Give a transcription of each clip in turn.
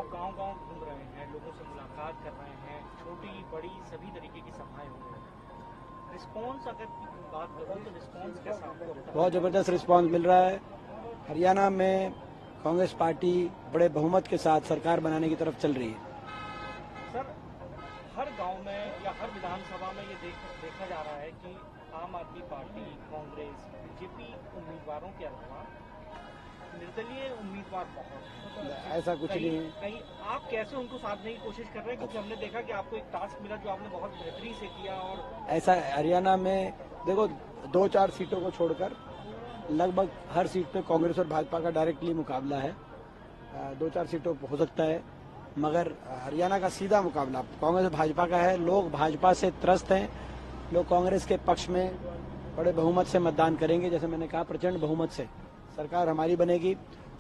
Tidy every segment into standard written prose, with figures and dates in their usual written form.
गांव-गांव घूम रहे हैं, लोगों से मुलाकात कर रहे हैं, छोटी बड़ी सभी तरीके की सभाएं हो रही हैं। रिस्पॉन्स अगर बात करूं तो रिस्पॉन्स कैसा आपको लगता है? बहुत ज़बरदस्त रिस्पॉन्स मिल रहा है। हरियाणा में कांग्रेस पार्टी बड़े बहुमत के साथ सरकार बनाने की तरफ चल रही है। सर, हर गांव में या हर विधानसभा में ये देखा जा रहा है कि आम आदमी पार्टी, कांग्रेस, बीजेपी उम्मीदवारों के अलावा निर्दलीय उम्मीदवार बहुत हैं। ऐसा कुछ नहीं है। कहीं आप कैसे उनको साधने की कोशिश कर रहे हैं, क्योंकि हमने देखा कि आपको एक टास्क मिला जो आपने बहुत बेहतरीन से किया। और ऐसा हरियाणा में देखो 2-4 सीटों को छोड़कर लगभग हर सीट पे कांग्रेस और भाजपा का डायरेक्टली मुकाबला है। 2-4 सीटों पर हो सकता है, मगर हरियाणा का सीधा मुकाबला कांग्रेस और भाजपा का है। लोग भाजपा से त्रस्त हैं, लोग कांग्रेस के पक्ष में बड़े बहुमत से मतदान करेंगे। जैसे मैंने कहा, प्रचंड बहुमत से सरकार हमारी बनेगी।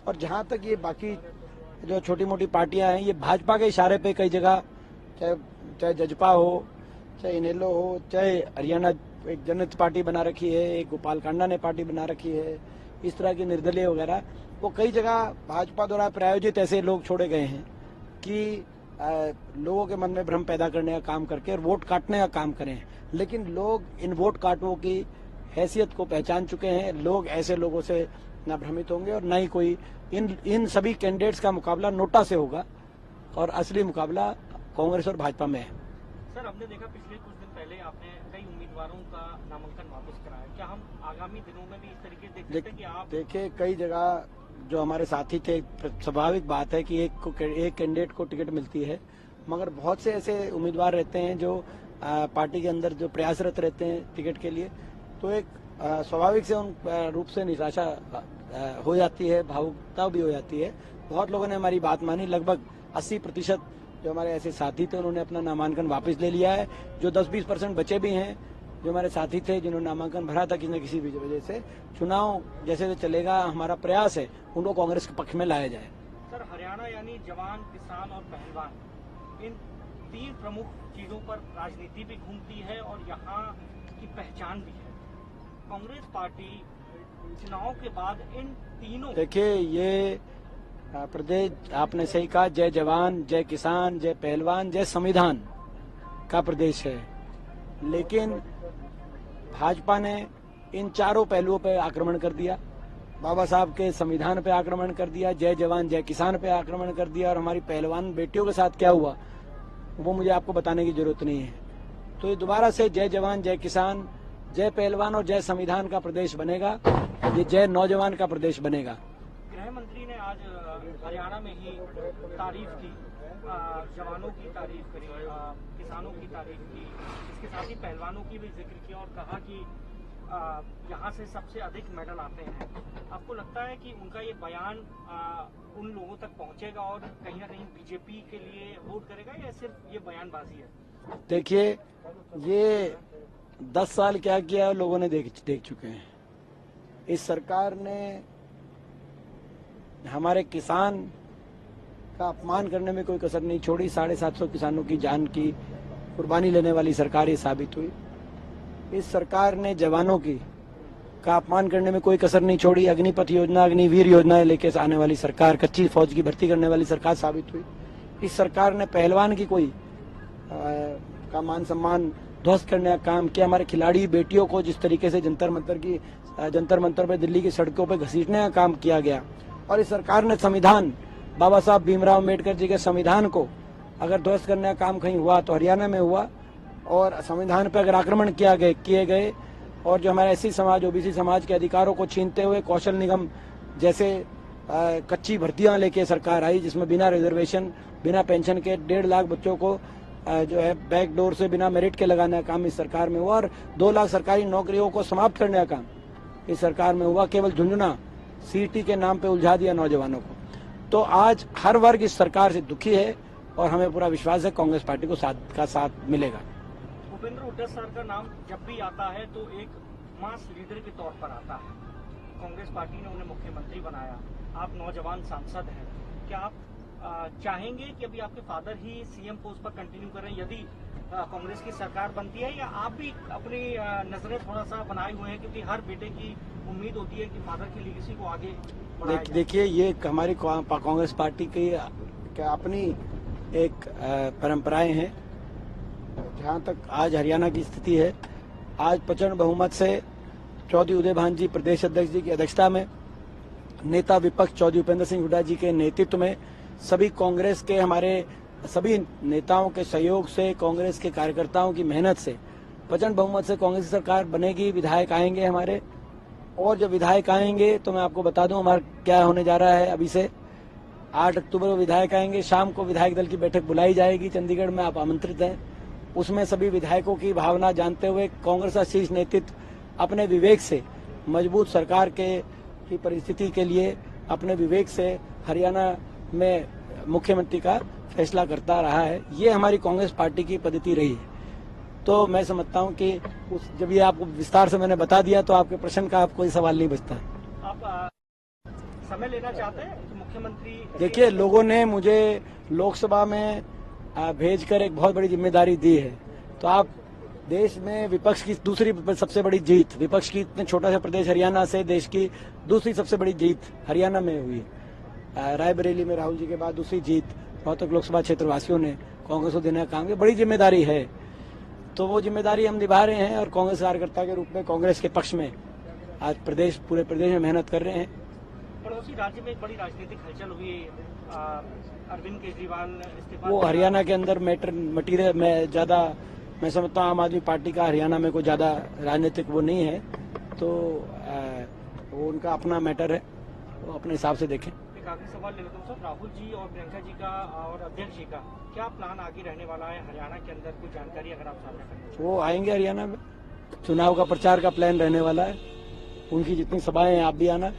और जहां तक ये बाकी जो छोटी मोटी पार्टियां हैं, ये भाजपा के इशारे पे कई जगह, चाहे जजपा हो, चाहे इनेलो हो, चाहे हरियाणा एक जनता पार्टी बना रखी है, एक गोपाल कांडा ने पार्टी बना रखी है, इस तरह की निर्दलीय वगैरह, वो कई जगह भाजपा द्वारा प्रायोजित ऐसे लोग छोड़े गए हैं कि लोगों के मन में भ्रम पैदा करने का काम करके और वोट काटने का काम करें। लेकिन लोग इन वोट काटों की हैसियत को पहचान चुके हैं। लोग ऐसे लोगों से ना भ्रमित होंगे और ना ही कोई इन सभी कैंडिडेट्स का मुकाबला नोटा से होगा और असली मुकाबला कांग्रेस और भाजपा में है। सर, हमने देखा पिछले कुछ दिन पहले आपने कई उम्मीदवारों का नामांकन वापस कराया। क्या हम आगामी दिनों में भी इस तरीके देख सकते हैं कि आप देखिए, कई जगह जो हमारे साथी थे, स्वाभाविक बात है कि एक कैंडिडेट को टिकट मिलती है, मगर बहुत से ऐसे उम्मीदवार रहते हैं जो पार्टी के अंदर जो प्रयासरत रहते हैं टिकट के लिए, तो एक स्वाभाविक से उन रूप से निराशा हो जाती है, भावुकता भी हो जाती है। बहुत लोगों ने हमारी बात मानी। लगभग 80% जो हमारे ऐसे साथी थे उन्होंने अपना नामांकन वापस ले लिया है। जो 10-20% बचे भी हैं, जो हमारे साथी थे जिन्होंने नामांकन भरा था किसी न किसी भी वजह से, चुनाव जैसे चलेगा हमारा प्रयास है उनको कांग्रेस के पक्ष में लाया जाए। सर, हरियाणा यानी जवान, किसान और पहलवान, इन 3 प्रमुख चीजों पर राजनीति भी घूमती है और यहाँ की पहचान भी है। कांग्रेस पार्टी चुनाव के बाद इन तीनों, देखिए, ये प्रदेश आपने सही कहा, जय जवान, जय किसान, जय पहलवान, जय संविधान का प्रदेश है। लेकिन भाजपा ने इन चारों पहलुओं पर आक्रमण कर दिया। बाबा साहब के संविधान पे आक्रमण कर दिया, जय जवान जय किसान पे आक्रमण कर दिया, और हमारी पहलवान बेटियों के साथ क्या हुआ वो मुझे आपको बताने की जरूरत नहीं है। तो ये दोबारा से जय जवान जय किसान, जय पहलवान और जय संविधान का प्रदेश बनेगा, ये जय नौजवान का प्रदेश बनेगा। गृह मंत्री ने आज हरियाणा में ही तारीफ की, जवानों की तारीफ करी, किसानों की तारीफ की, इसके साथ ही पहलवानों की भी जिक्र किया और कहा कि यहाँ से सबसे अधिक मेडल आते हैं। आपको लगता है कि उनका ये बयान उन लोगों तक पहुँचेगा और कहीं ना कहीं बीजेपी के लिए वोट करेगा, या सिर्फ ये बयानबाजी है? देखिए, ये 10 साल क्या किया लोगों ने देख चुके हैं। इस सरकार ने हमारे किसान का अपमान करने में कोई कसर नहीं छोड़ी। 750 किसानों की जान की कुर्बानी लेने वाली सरकार ये साबित हुई। इस सरकार ने जवानों की का अपमान करने में कोई कसर नहीं छोड़ी। अग्निपथ योजना, अग्निवीर योजना लेके आने वाली सरकार, कच्ची फौज की भर्ती करने वाली सरकार साबित हुई। इस सरकार ने पहलवान की कोई का मान सम्मान ध्वस्त करने का काम किया। हमारे खिलाड़ी बेटियों को जिस तरीके से जंतर मंतर पे दिल्ली की सड़कों पे घसीटने का काम किया गया, और इस सरकार ने संविधान, बाबा साहब भीमराव अम्बेडकर जी के संविधान को अगर ध्वस्त करने का काम कहीं हुआ तो हरियाणा में हुआ। और संविधान पर अगर आक्रमण किए गए और जो हमारे एससी समाज, ओबीसी समाज के अधिकारों को छीनते हुए कौशल निगम जैसे कच्ची भर्तियां लेके सरकार आई, जिसमें बिना रिजर्वेशन, बिना पेंशन के 1.5 लाख बच्चों को जो है बैक डोर से बिना मेरिट के लगाने का काम इस सरकार में हुआ, और 2 लाख सरकारी नौकरियों को समाप्त करने का काम इस सरकार में हुआ। केवल झुंझुना सीटी के नाम पे उलझा दिया नौजवानों को। तो आज हर वर्ग इस सरकार से दुखी है और हमें पूरा विश्वास है कांग्रेस पार्टी को साथ मिलेगा। भूपेंद्र हुड्डा सर का नाम जब भी आता है तो एक मास लीडर के तौर पर आता है। कांग्रेस पार्टी ने उन्हें मुख्यमंत्री बनाया, आप नौजवान सांसद हैं, क्या आप चाहेंगे कि अभी आपके फादर ही सीएम पोस्ट पर कंटिन्यू करें यदि कांग्रेस की सरकार बनती है, या आप भी अपनी नजरें थोड़ा सा बनाए हुए हैं, क्योंकि हर बेटे की उम्मीद होती है कि फादर की लीगेसी को आगे बढ़ाया जाए? देखिए, ये हमारी कांग्रेस पार्टी एक अपनी एक परंपराएं हैं। जहां तक आज हरियाणा की स्थिति है, आज प्रचंड बहुमत से चौधरी उदय भान जी प्रदेश अध्यक्ष जी की अध्यक्षता में, नेता विपक्ष चौधरी उपेंद्र सिंह हुड्डा जी के नेतृत्व में, सभी कांग्रेस के हमारे सभी नेताओं के सहयोग से, कांग्रेस के कार्यकर्ताओं की मेहनत से प्रचंड बहुमत से कांग्रेस की सरकार बनेगी। विधायक आएंगे हमारे, और जब विधायक आएंगे तो मैं आपको बता दूं हमारा क्या होने जा रहा है। अभी से 8 अक्टूबर को विधायक आएंगे, शाम को विधायक दल की बैठक बुलाई जाएगी चंडीगढ़ में, आप आमंत्रित हैं। उसमें सभी विधायकों की भावना जानते हुए कांग्रेस का शीर्ष नेतृत्व अपने विवेक से मजबूत सरकार की परिस्थिति के लिए अपने विवेक से हरियाणा में मुख्यमंत्री का फैसला करता रहा है। ये हमारी कांग्रेस पार्टी की पद्धति रही है। तो मैं समझता हूं कि जब ये आपको विस्तार से मैंने बता दिया तो आपके प्रश्न का आप कोई सवाल नहीं बचता। आप समय लेना चाहते हैं तो मुख्यमंत्री, देखिए, लोगों ने मुझे लोकसभा में भेजकर एक बहुत बड़ी जिम्मेदारी दी है। तो आप देश में विपक्ष की दूसरी सबसे बड़ी जीत, विपक्ष की इतने छोटा सा प्रदेश हरियाणा से देश की दूसरी सबसे बड़ी जीत हरियाणा में हुई है। रायबरेली में राहुल जी के बाद दूसरी जीत रोहतक लोकसभा क्षेत्र वासियों ने कांग्रेस को देने का काम किया। बड़ी जिम्मेदारी है, तो वो जिम्मेदारी हम निभा रहे हैं और कांग्रेस कार्यकर्ता के रूप में कांग्रेस के पक्ष में आज पूरे प्रदेश में मेहनत कर रहे हैं। पड़ोसी राज्य में एक बड़ी राजनीतिक हलचल हुई, अरविंद केजरीवाल इस्तीफा, वो हरियाणा के अंदर मटीरियल में ज्यादा, मैं समझता हूँ आम आदमी पार्टी का हरियाणा में कोई ज्यादा राजनीतिक वो नहीं है, तो वो उनका अपना मैटर है, वो अपने हिसाब से देखें। एक आखिरी सवाल ले लेता हूँ सर, राहुल जी और प्रियंका जी का और अध्यक्ष जी का क्या प्लान आगे रहने वाला है हरियाणा के अंदर, कुछ जानकारी अगर आप साझा करें? वो आएंगे हरियाणा में, चुनाव का प्रचार का प्लान रहने वाला है, उनकी जितनी सभाएं हैं आप भी आना।